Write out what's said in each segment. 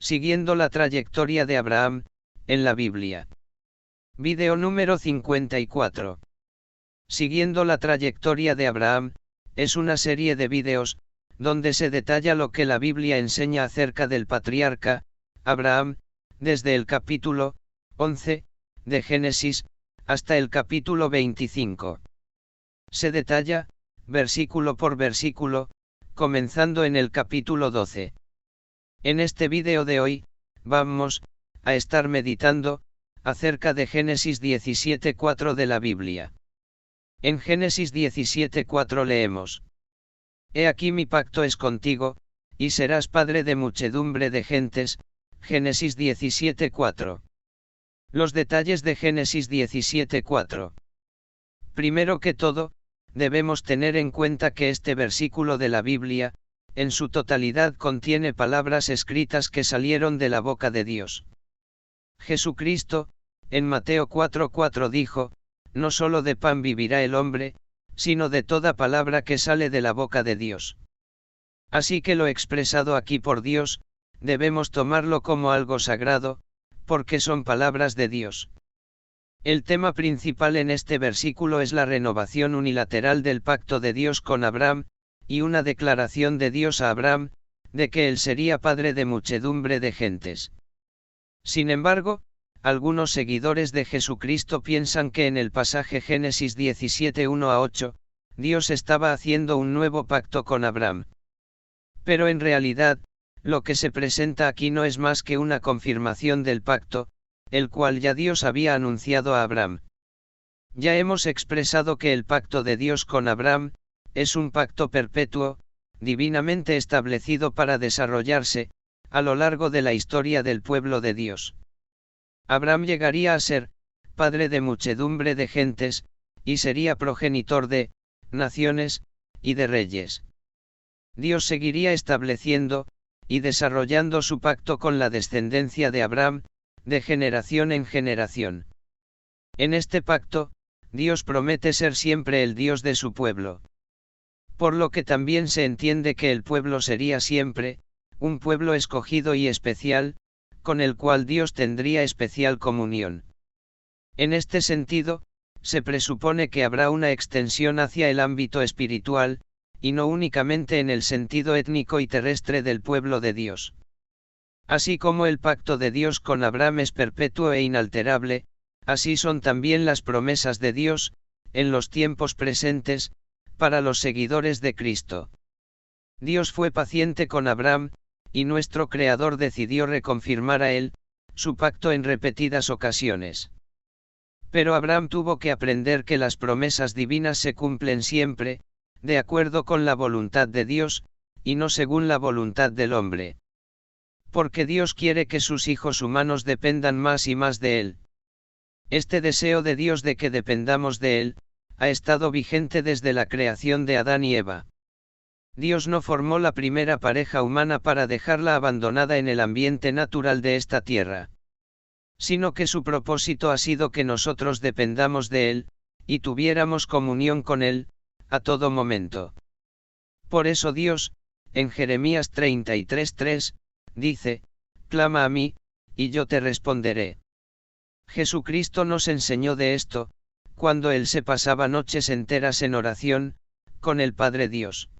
Siguiendo la trayectoria de Abraham, en la Biblia. Video número 54. Siguiendo la trayectoria de Abraham, es una serie de videos, donde se detalla lo que la Biblia enseña acerca del patriarca, Abraham, desde el capítulo 11, de Génesis, hasta el capítulo 25. Se detalla, versículo por versículo, comenzando en el capítulo 12. En este vídeo de hoy, vamos a estar meditando acerca de Génesis 17:4 de la Biblia. En Génesis 17:4 leemos: He aquí mi pacto es contigo, y serás padre de muchedumbre de gentes. Génesis 17:4. Los detalles de Génesis 17:4. Primero que todo, debemos tener en cuenta que este versículo de la Biblia, en su totalidad contiene palabras escritas que salieron de la boca de Dios. Jesucristo, en Mateo 4:4 dijo: No solo de pan vivirá el hombre, sino de toda palabra que sale de la boca de Dios. Así que lo expresado aquí por Dios, debemos tomarlo como algo sagrado, porque son palabras de Dios. El tema principal en este versículo es la renovación unilateral del pacto de Dios con Abraham, y una declaración de Dios a Abraham, de que él sería padre de muchedumbre de gentes. Sin embargo, algunos seguidores de Jesucristo piensan que en el pasaje Génesis 17:1-8, Dios estaba haciendo un nuevo pacto con Abraham. Pero en realidad, lo que se presenta aquí no es más que una confirmación del pacto, el cual ya Dios había anunciado a Abraham. Ya hemos expresado que el pacto de Dios con Abraham es un pacto perpetuo, divinamente establecido para desarrollarse a lo largo de la historia del pueblo de Dios. Abraham llegaría a ser padre de muchedumbre de gentes, y sería progenitor de naciones y de reyes. Dios seguiría estableciendo y desarrollando su pacto con la descendencia de Abraham, de generación en generación. En este pacto, Dios promete ser siempre el Dios de su pueblo. Por lo que también se entiende que el pueblo sería siempre un pueblo escogido y especial, con el cual Dios tendría especial comunión. En este sentido, se presupone que habrá una extensión hacia el ámbito espiritual, y no únicamente en el sentido étnico y terrestre del pueblo de Dios. Así como el pacto de Dios con Abraham es perpetuo e inalterable, así son también las promesas de Dios, en los tiempos presentes, para los seguidores de Cristo. Dios fue paciente con Abraham, y nuestro Creador decidió reconfirmar a él su pacto en repetidas ocasiones. Pero Abraham tuvo que aprender que las promesas divinas se cumplen siempre, de acuerdo con la voluntad de Dios, y no según la voluntad del hombre. Porque Dios quiere que sus hijos humanos dependan más y más de Él. Este deseo de Dios de que dependamos de Él, ha estado vigente desde la creación de Adán y Eva. Dios no formó la primera pareja humana para dejarla abandonada en el ambiente natural de esta tierra. Sino que su propósito ha sido que nosotros dependamos de Él, y tuviéramos comunión con Él, a todo momento. Por eso Dios, en Jeremías 33:3, dice: Clama a mí, y yo te responderé. Jesucristo nos enseñó de esto, cuando Él se pasaba noches enteras en oración, con el Padre Dios.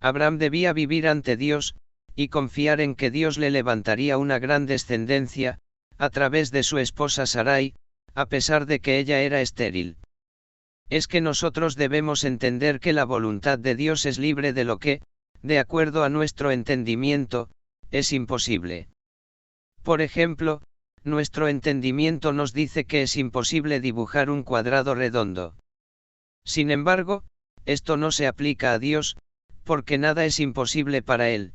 Abraham debía vivir ante Dios, y confiar en que Dios le levantaría una gran descendencia, a través de su esposa Sarai, a pesar de que ella era estéril. Es que nosotros debemos entender que la voluntad de Dios es libre de lo que, de acuerdo a nuestro entendimiento, es imposible. Por ejemplo, nuestro entendimiento nos dice que es imposible dibujar un cuadrado redondo. Sin embargo, esto no se aplica a Dios, porque nada es imposible para Él.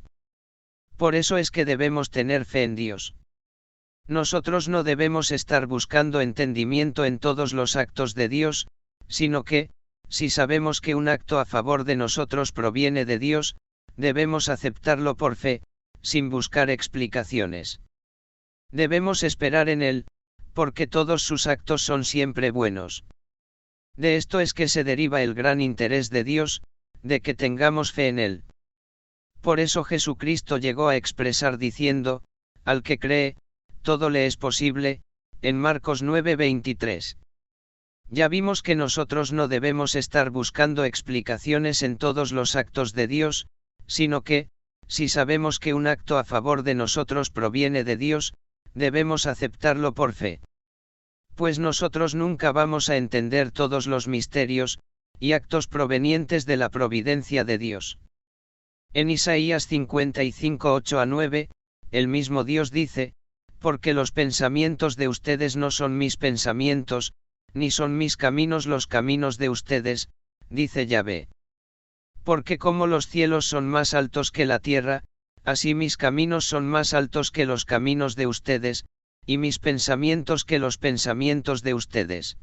Por eso es que debemos tener fe en Dios. Nosotros no debemos estar buscando entendimiento en todos los actos de Dios, sino que, si sabemos que un acto a favor de nosotros proviene de Dios, debemos aceptarlo por fe, sin buscar explicaciones. Debemos esperar en Él, porque todos sus actos son siempre buenos. De esto es que se deriva el gran interés de Dios, de que tengamos fe en Él. Por eso Jesucristo llegó a expresar diciendo: al que cree, todo le es posible, en Marcos 9:23. Ya vimos que nosotros no debemos estar buscando explicaciones en todos los actos de Dios, sino que, si sabemos que un acto a favor de nosotros proviene de Dios, debemos aceptarlo por fe. Pues nosotros nunca vamos a entender todos los misterios y actos provenientes de la providencia de Dios. En Isaías 55:8-9, el mismo Dios dice, porque los pensamientos de ustedes no son mis pensamientos, ni son mis caminos los caminos de ustedes, dice Yahvé. Porque como los cielos son más altos que la tierra, así mis caminos son más altos que los caminos de ustedes, y mis pensamientos que los pensamientos de ustedes.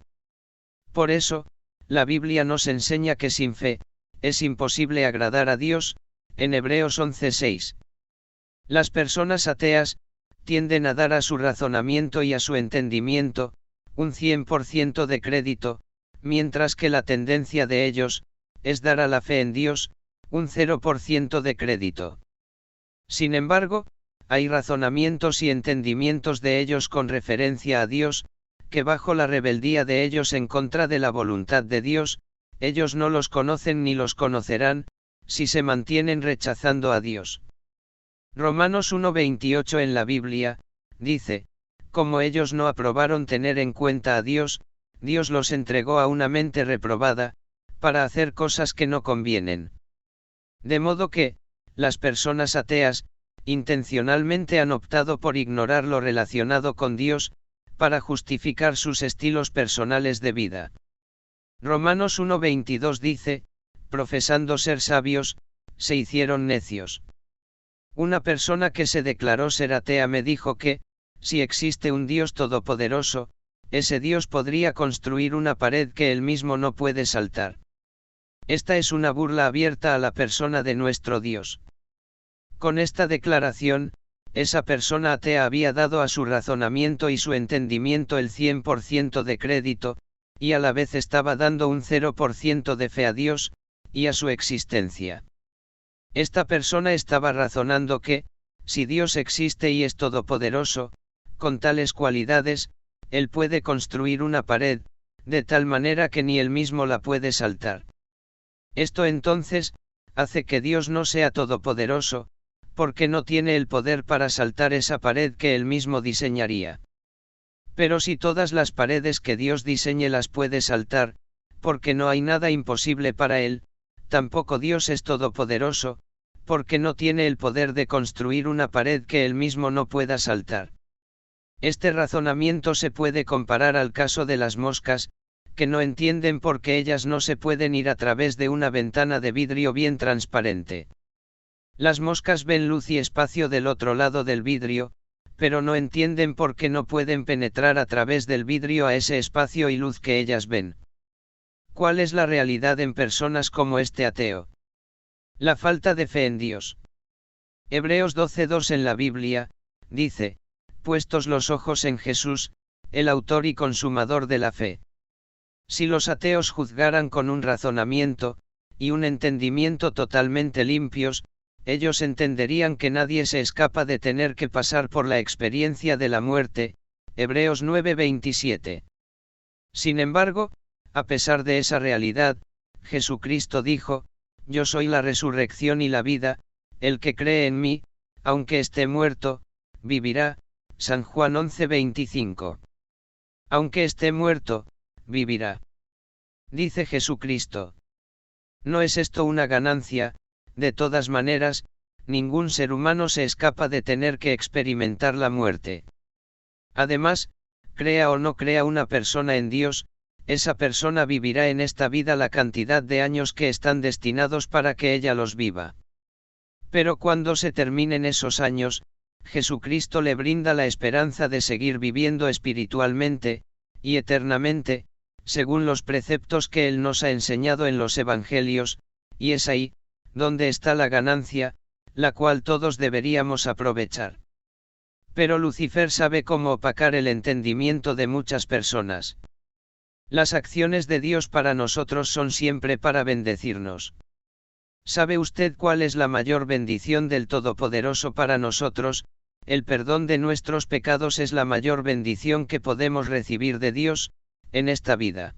Por eso, la Biblia nos enseña que sin fe, es imposible agradar a Dios, en Hebreos 11:6. Las personas ateas, tienden a dar a su razonamiento y a su entendimiento, un 100% de crédito, mientras que la tendencia de ellos, es dar a la fe en Dios, un 0% de crédito. Sin embargo, hay razonamientos y entendimientos de ellos con referencia a Dios, que bajo la rebeldía de ellos en contra de la voluntad de Dios, ellos no los conocen ni los conocerán, si se mantienen rechazando a Dios. Romanos 1:28 en la Biblia, dice, como ellos no aprobaron tener en cuenta a Dios, Dios los entregó a una mente reprobada, para hacer cosas que no convienen. De modo que, las personas ateas, intencionalmente han optado por ignorar lo relacionado con Dios, para justificar sus estilos personales de vida. Romanos 1:22 dice, profesando ser sabios, se hicieron necios. Una persona que se declaró ser atea me dijo que, si existe un Dios todopoderoso, ese Dios podría construir una pared que él mismo no puede saltar. Esta es una burla abierta a la persona de nuestro Dios. Con esta declaración, esa persona atea había dado a su razonamiento y su entendimiento el 100% de crédito, y a la vez estaba dando un 0% de fe a Dios, y a su existencia. Esta persona estaba razonando que, si Dios existe y es todopoderoso, con tales cualidades, Él puede construir una pared, de tal manera que ni él mismo la puede saltar. Esto entonces, hace que Dios no sea todopoderoso, porque no tiene el poder para saltar esa pared que él mismo diseñaría. Pero si todas las paredes que Dios diseñe las puede saltar, porque no hay nada imposible para él, tampoco Dios es todopoderoso, porque no tiene el poder de construir una pared que él mismo no pueda saltar. Este razonamiento se puede comparar al caso de las moscas, que no entienden por qué ellas no se pueden ir a través de una ventana de vidrio bien transparente. Las moscas ven luz y espacio del otro lado del vidrio, pero no entienden por qué no pueden penetrar a través del vidrio a ese espacio y luz que ellas ven. ¿Cuál es la realidad en personas como este ateo? La falta de fe en Dios. Hebreos 12:2 en la Biblia, dice, puestos los ojos en Jesús, el autor y consumador de la fe. Si los ateos juzgaran con un razonamiento, y un entendimiento totalmente limpios, ellos entenderían que nadie se escapa de tener que pasar por la experiencia de la muerte, Hebreos 9:27. Sin embargo, a pesar de esa realidad, Jesucristo dijo, yo soy la resurrección y la vida, el que cree en mí, aunque esté muerto, vivirá, San Juan 11:25. Aunque esté muerto, vivirá. Dice Jesucristo. ¿No es esto una ganancia? De todas maneras, ningún ser humano se escapa de tener que experimentar la muerte. Además, crea o no crea una persona en Dios, esa persona vivirá en esta vida la cantidad de años que están destinados para que ella los viva. Pero cuando se terminen esos años, Jesucristo le brinda la esperanza de seguir viviendo espiritualmente, y eternamente, según los preceptos que Él nos ha enseñado en los Evangelios, y es ahí, donde está la ganancia, la cual todos deberíamos aprovechar. Pero Lucifer sabe cómo opacar el entendimiento de muchas personas. Las acciones de Dios para nosotros son siempre para bendecirnos. ¿Sabe usted cuál es la mayor bendición del Todopoderoso para nosotros? el perdón de nuestros pecados es la mayor bendición que podemos recibir de Dios, en esta vida.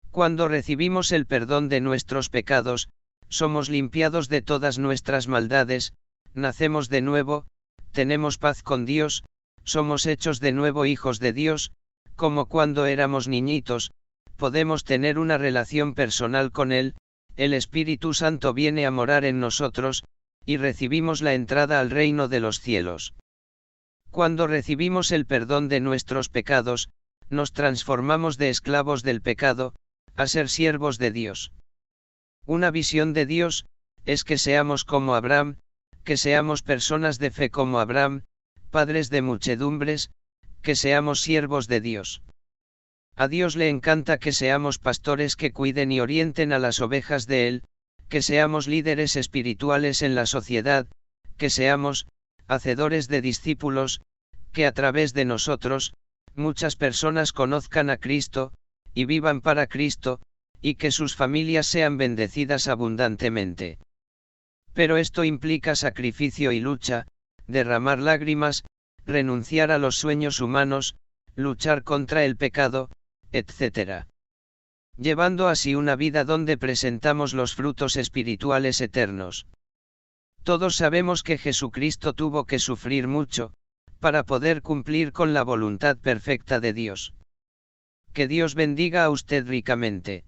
Cuando recibimos el perdón de nuestros pecados, somos limpiados de todas nuestras maldades, nacemos de nuevo, tenemos paz con Dios, somos hechos de nuevo hijos de Dios, como cuando éramos niñitos, podemos tener una relación personal con Él, el Espíritu Santo viene a morar en nosotros, y recibimos la entrada al reino de los cielos. Cuando recibimos el perdón de nuestros pecados, nos transformamos de esclavos del pecado, a ser siervos de Dios. Una visión de Dios, es que seamos como Abraham, que seamos personas de fe como Abraham, padres de muchedumbres, que seamos siervos de Dios. A Dios le encanta que seamos pastores que cuiden y orienten a las ovejas de Él, que seamos líderes espirituales en la sociedad, que seamos hacedores de discípulos, que a través de nosotros, muchas personas conozcan a Cristo, y vivan para Cristo, y que sus familias sean bendecidas abundantemente. Pero esto implica sacrificio y lucha, derramar lágrimas, renunciar a los sueños humanos, luchar contra el pecado, etc. Llevando así una vida donde presentamos los frutos espirituales eternos. Todos sabemos que Jesucristo tuvo que sufrir mucho, para poder cumplir con la voluntad perfecta de Dios. Que Dios bendiga a usted ricamente.